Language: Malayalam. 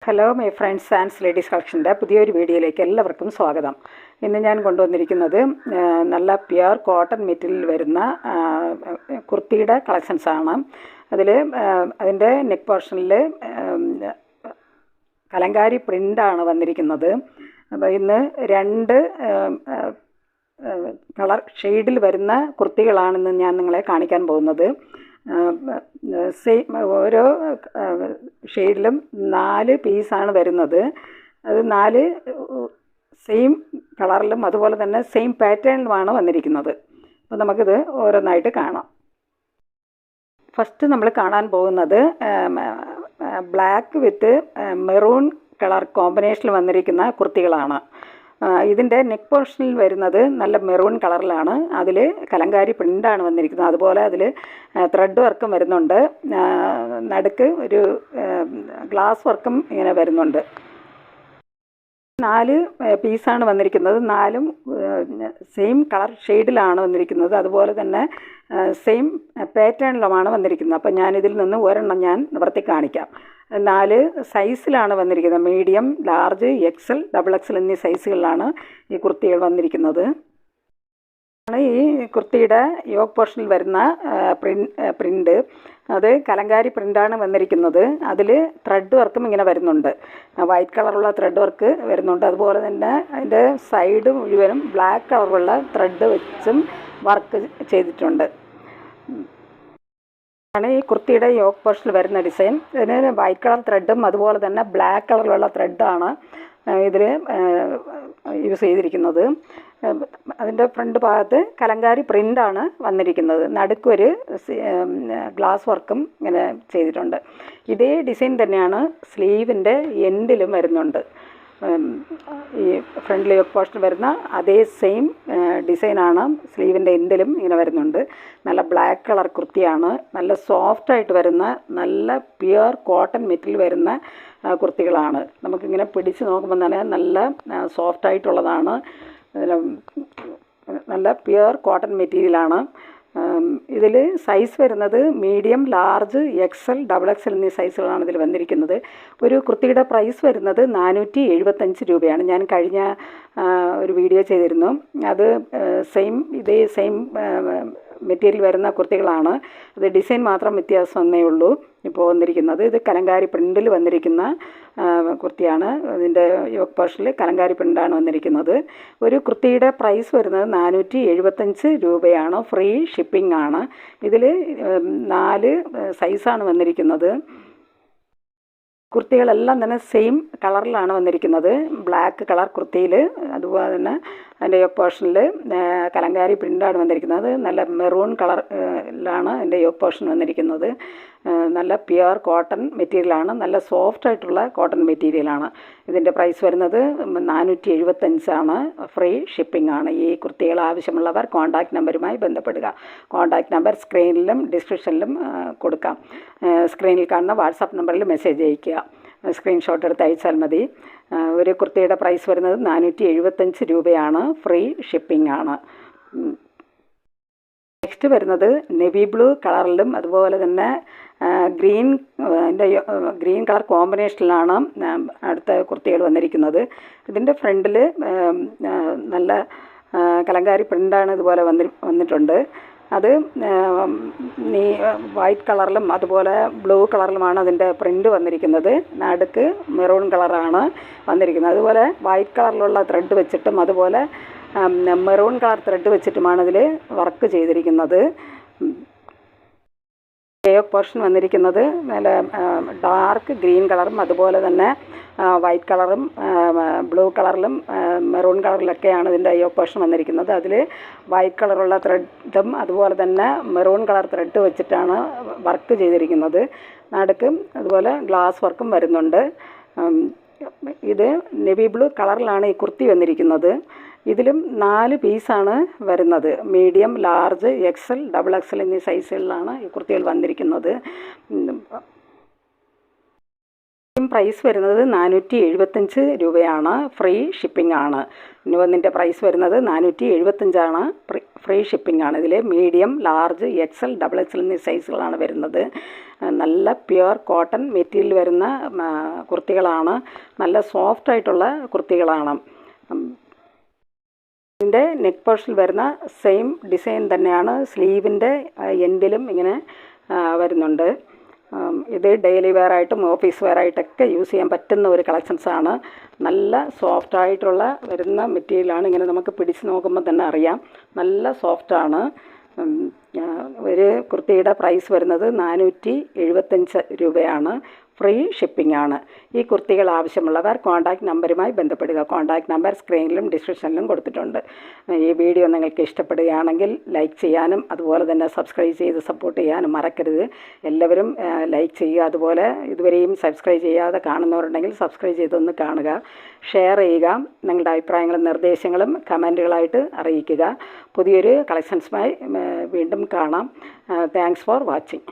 Hello my friends and ladies കളക്ഷൻ്റെ പുതിയൊരു വീഡിയോയിലേക്ക് എല്ലാവർക്കും സ്വാഗതം. ഇന്ന് ഞാൻ കൊണ്ടുവന്നിരിക്കുന്നത് നല്ല പ്യുർ കോട്ടൺ മെറ്റീരിയൽ വരുന്ന കുർത്തിയുടെ കളക്ഷൻസാണ്. അതിൻ്റെ നെക്ക് പോർഷനിൽ കലങ്കാരി പ്രിൻ്റാണ് വന്നിരിക്കുന്നത്. അപ്പോൾ ഇന്ന് രണ്ട് കളർ ഷെയ്ഡിൽ വരുന്ന കുർത്തികളാണെന്ന് ഞാൻ നിങ്ങളെ കാണിക്കാൻ പോകുന്നത്. ഓരോ ഷെയ്ഡിലും 4 പീസാണ് വരുന്നത്. അത് 4 സെയിം കളറിലും അതുപോലെ തന്നെ സെയിം പാറ്റേണിലുമാണ് വന്നിരിക്കുന്നത്. അപ്പോൾ നമുക്കിത് ഓരോന്നായിട്ട് കാണാം. ഫസ്റ്റ് നമ്മൾ കാണാൻ പോകുന്നത് ബ്ലാക്ക് വിത്ത് മെറൂൺ കളർ കോമ്പിനേഷനിൽ വന്നിരിക്കുന്ന കുർത്തികളാണ്. ഇതിൻ്റെ നെക്ക് പോർഷനിൽ വരുന്നത് നല്ല മെറൂൺ കളറിലാണ്. അതിൽ കലങ്കാരി പ്രിൻ്റാണ് വന്നിരിക്കുന്നത്. അതുപോലെ അതിൽ ത്രെഡ് വർക്കും വരുന്നുണ്ട്. നടുക്ക് ഒരു ഗ്ലാസ് വർക്കും ഇങ്ങനെ വരുന്നുണ്ട്. 4 പീസാണ് വന്നിരിക്കുന്നത്. 4ഉം സെയിം കളർ ഷെയ്ഡിലാണ് വന്നിരിക്കുന്നത്. അതുപോലെ തന്നെ സെയിം പാറ്റേണിലുമാണ് വന്നിരിക്കുന്നത്. അപ്പോൾ ഞാനിതിൽ നിന്ന് ഒരെണ്ണം ഞാൻ നിവർത്തി കാണിക്കാം. 4 സൈസിലാണ് വന്നിരിക്കുന്നത്. മീഡിയം, ലാർജ്, എക്സൽ, XXL എന്നീ സൈസുകളിലാണ് ഈ കുർത്തികൾ വന്നിരിക്കുന്നത്. ഈ കുർത്തിയുടെ യോക്ക് പോർഷനിൽ വരുന്ന പ്രിൻ്റ് അത് കലങ്കാരി പ്രിൻ്റാണ് വന്നിരിക്കുന്നത്. അതിൽ ത്രെഡ് വർക്കും ഇങ്ങനെ വരുന്നുണ്ട്. വൈറ്റ് കളറുള്ള ത്രെഡ് വർക്ക് വരുന്നുണ്ട്. അതുപോലെ തന്നെ അതിൻ്റെ സൈഡ് മുഴുവനും ബ്ലാക്ക് കളറുള്ള ത്രെഡ് വെച്ചും വർക്ക് ചെയ്തിട്ടുണ്ട്. ആണ് ഈ കുർത്തിയുടെ യോക്ക് പോർഷനിൽ വരുന്ന ഡിസൈൻ. ഇതിന് വൈറ്റ് കളർ ത്രെഡും അതുപോലെ തന്നെ ബ്ലാക്ക് കളറിലുള്ള ത്രെഡാണ് ഇതിൽ യൂസ് ചെയ്തിരിക്കുന്നത്. അതിൻ്റെ ഫ്രണ്ട് ഭാഗത്ത് കലങ്കാരി പ്രിൻ്റാണ് വന്നിരിക്കുന്നത്. നടുക്കൊരു ഗ്ലാസ് വർക്കും ഇങ്ങനെ ചെയ്തിട്ടുണ്ട്. ഇതേ ഡിസൈൻ തന്നെയാണ് സ്ലീവിൻ്റെ എൻഡിലും വരുന്നുണ്ട്. ഈ ഫ്രണ്ട് യോക്ക് പോർഷൻ വരുന്ന അതേ സെയിം ഡിസൈനാണ് സ്ലീവിൻ്റെ എൻഡിലും ഇങ്ങനെ വരുന്നുണ്ട്. നല്ല ബ്ലാക്ക് കളർ കുർത്തിയാണ്. നല്ല സോഫ്റ്റായിട്ട് വരുന്ന നല്ല പ്യുർ കോട്ടൺ മെറ്റീരിയൽ വരുന്ന കുർത്തികളാണ്. നമുക്കിങ്ങനെ പിടിച്ച് നോക്കുമ്പോൾ തന്നെ നല്ല സോഫ്റ്റായിട്ടുള്ളതാണ്. നല്ല പ്യുർ കോട്ടൺ മെറ്റീരിയലാണ്. ഇതിൽ സൈസ് വരുന്നത് മീഡിയം, ലാർജ്, XL, XXL എന്നീ സൈസുകളാണ് ഇതിൽ വന്നിരിക്കുന്നത്. ഒരു കുർത്തിയുടെ പ്രൈസ് വരുന്നത് 475 രൂപയാണ്. ഞാൻ കഴിഞ്ഞ ഒരു വീഡിയോ ചെയ്തിരുന്നു. അത് ഇതേ സെയിം മെറ്റീരിയൽ വരുന്ന കുർത്തികളാണ്. അത് ഡിസൈൻ മാത്രം വ്യത്യാസം എന്നേ ഉള്ളൂ ഇപ്പോൾ വന്നിരിക്കുന്നത്. ഇത് കലങ്കാരി പ്രിൻ്റിൽ വന്നിരിക്കുന്ന കുർത്തിയാണ്. ഇതിൻ്റെ യോക്ക് പോർഷനിൽ കലങ്കാരി പ്രിൻ്റാണ് വന്നിരിക്കുന്നത്. ഒരു കുർത്തിയുടെ പ്രൈസ് വരുന്നത് 475 രൂപയാണ്. ഫ്രീ ഷിപ്പിംഗ് ആണ്. ഇതിൽ 4 സൈസാണ് വന്നിരിക്കുന്നത്. കുർത്തികളെല്ലാം തന്നെ സെയിം കളറിലാണ് വന്നിരിക്കുന്നത്. ബ്ലാക്ക് കളർ കുർത്തിയിൽ, അതുപോലെ തന്നെ അതിൻ്റെ യോക്ക് പോർഷനിൽ കലങ്കാരി പ്രിൻ്റാണ് വന്നിരിക്കുന്നത്. നല്ല മെറൂൺ കളറിലാണ് അതിൻ്റെ യോക്ക് പോർഷൻ വന്നിരിക്കുന്നത്. നല്ല പ്യുർ കോട്ടൺ മെറ്റീരിയലാണ്. നല്ല സോഫ്റ്റ് ആയിട്ടുള്ള കോട്ടൺ മെറ്റീരിയലാണ്. ഇതിൻ്റെ പ്രൈസ് വരുന്നത് 475 ആണ്. ഫ്രീ ഷിപ്പിംഗ് ആണ്. ഈ കുർത്തികൾ ആവശ്യമുള്ളവർ കോൺടാക്റ്റ് നമ്പറുമായി ബന്ധപ്പെടുക. കോൺടാക്റ്റ് നമ്പർ സ്ക്രീനിലും ഡിസ്ക്രിപ്ഷനിലും കൊടുക്കാം. സ്ക്രീനിൽ കാണുന്ന വാട്സാപ്പ് നമ്പറിൽ മെസ്സേജ് അയയ്ക്കുക. സ്ക്രീൻഷോട്ട് എടുത്ത് അയച്ചാൽ മതി. ഒരു കുർത്തിയുടെ പ്രൈസ് വരുന്നത് 475 രൂപയാണ്. ഫ്രീ ഷിപ്പിംഗ് ആണ്. നെക്സ്റ്റ് വരുന്നത് നെവി ബ്ലൂ കളറിലും അതുപോലെ തന്നെ ഗ്രീൻ കളർ കോമ്പിനേഷനിലാണ് അടുത്ത കുർത്തികൾ വന്നിരിക്കുന്നത്. ഇതിൻ്റെ ഫ്രണ്ടിൽ നല്ല കലങ്കാരി പ്രിൻ്റാണ് ഇതുപോലെ വന്നിട്ടുണ്ട്. അത് വൈറ്റ് കളറിലും അതുപോലെ ബ്ലൂ കളറിലുമാണ് അതിൻ്റെ പ്രിൻ്റ് വന്നിരിക്കുന്നത്. നടുക്ക് മെറൂൺ കളറാണ് വന്നിരിക്കുന്നത്. അതുപോലെ വൈറ്റ് കളറിലുള്ള ത്രെഡ് വെച്ചിട്ടും അതുപോലെ മെറൂൺ കളർ ത്രെഡ് വെച്ചിട്ടുമാണ് ഇതിൽ വർക്ക് ചെയ്തിരിക്കുന്നത്. യോക്ക് പോർഷൻ വന്നിരിക്കുന്നത് നല്ല ഡാർക്ക് ഗ്രീൻ കളറും അതുപോലെ തന്നെ വൈറ്റ് കളറും ബ്ലൂ കളറിലും മെറൂൺ കളറിലൊക്കെയാണ് ഇതിൻ്റെ യോക്ക് പോർഷൻ വന്നിരിക്കുന്നത്. അതിൽ വൈറ്റ് കളറുള്ള ത്രെഡും അതുപോലെ തന്നെ മെറൂൺ കളർ ത്രെഡ് വെച്ചിട്ടാണ് വർക്ക് ചെയ്തിരിക്കുന്നത്. നടുക്ക് അതുപോലെ ഗ്ലാസ് വർക്കും വരുന്നുണ്ട്. ഇത് നെവി ബ്ലൂ കളറിലാണ് ഈ കുർത്തി വന്നിരിക്കുന്നത്. ഇതിലും 4 പീസാണ് വരുന്നത്. മീഡിയം, ലാർജ്, XL, XXL എന്നീ സൈസുകളിലാണ് ഈ കുർത്തികൾ വന്നിരിക്കുന്നത്. പ്രൈസ് വരുന്നത് 475 രൂപയാണ്. ഫ്രീ ഷിപ്പിംഗ് ആണ്. ഇതിൻ്റെ പ്രൈസ് വരുന്നത് 475 ആണ്. ഫ്രീ ഷിപ്പിംഗ് ആണ്. ഇതിൽ മീഡിയം, ലാർജ്, XL, XXL എന്നീ സൈസുകളാണ് വരുന്നത്. നല്ല പ്യുവർ കോട്ടൺ മെറ്റീരിയൽ വരുന്ന കുർത്തികളാണ്. നല്ല സോഫ്റ്റായിട്ടുള്ള കുർത്തികളാണ്. ഇതിൻ്റെ നെക്ക് പോർഷനിൽ വരുന്ന സെയിം ഡിസൈൻ തന്നെയാണ് സ്ലീവിൻ്റെ എൻഡിലും ഇങ്ങനെ വരുന്നുണ്ട്. ഇത് ഡെയിലി വെയറായിട്ടും ഓഫീസ് വെയറായിട്ടൊക്കെ യൂസ് ചെയ്യാൻ പറ്റുന്ന ഒരു കളക്ഷൻസാണ്. നല്ല സോഫ്റ്റായിട്ടുള്ള വരുന്ന മെറ്റീരിയലാണ്. ഇങ്ങനെ നമുക്ക് പിടിച്ച് നോക്കുമ്പോൾ തന്നെ അറിയാം നല്ല സോഫ്റ്റാണ്. ഒരു കുർത്തിയുടെ പ്രൈസ് വരുന്നത് 475 രൂപയാണ്. ഫ്രീ ഷിപ്പിംഗ് ആണ്. ഈ കുർത്തികൾ ആവശ്യമുള്ളവർ കോൺടാക്റ്റ് നമ്പറുമായി ബന്ധപ്പെടുക. കോൺടാക്റ്റ് നമ്പർ സ്ക്രീനിലും ഡിസ്ക്രിപ്ഷനിലും കൊടുത്തിട്ടുണ്ട്. ഈ വീഡിയോ നിങ്ങൾക്ക് ഇഷ്ടപ്പെടുകയാണെങ്കിൽ ലൈക്ക് ചെയ്യാനും അതുപോലെ തന്നെ സബ്സ്ക്രൈബ് ചെയ്ത് സപ്പോർട്ട് ചെയ്യാനും മറക്കരുത്. എല്ലാവരും ലൈക്ക് ചെയ്യുക. അതുപോലെ ഇതുവരെയും സബ്സ്ക്രൈബ് ചെയ്യാതെ കാണുന്നവരുണ്ടെങ്കിൽ സബ്സ്ക്രൈബ് ചെയ്തൊന്ന് കാണുക. ഷെയർ ചെയ്യുക. നിങ്ങളുടെ അഭിപ്രായങ്ങളും നിർദ്ദേശങ്ങളും കമൻറ്റുകളായിട്ട് അറിയിക്കുക. പുതിയൊരു കളക്ഷൻസുമായി വീണ്ടും കാണാം. Thanks for watching.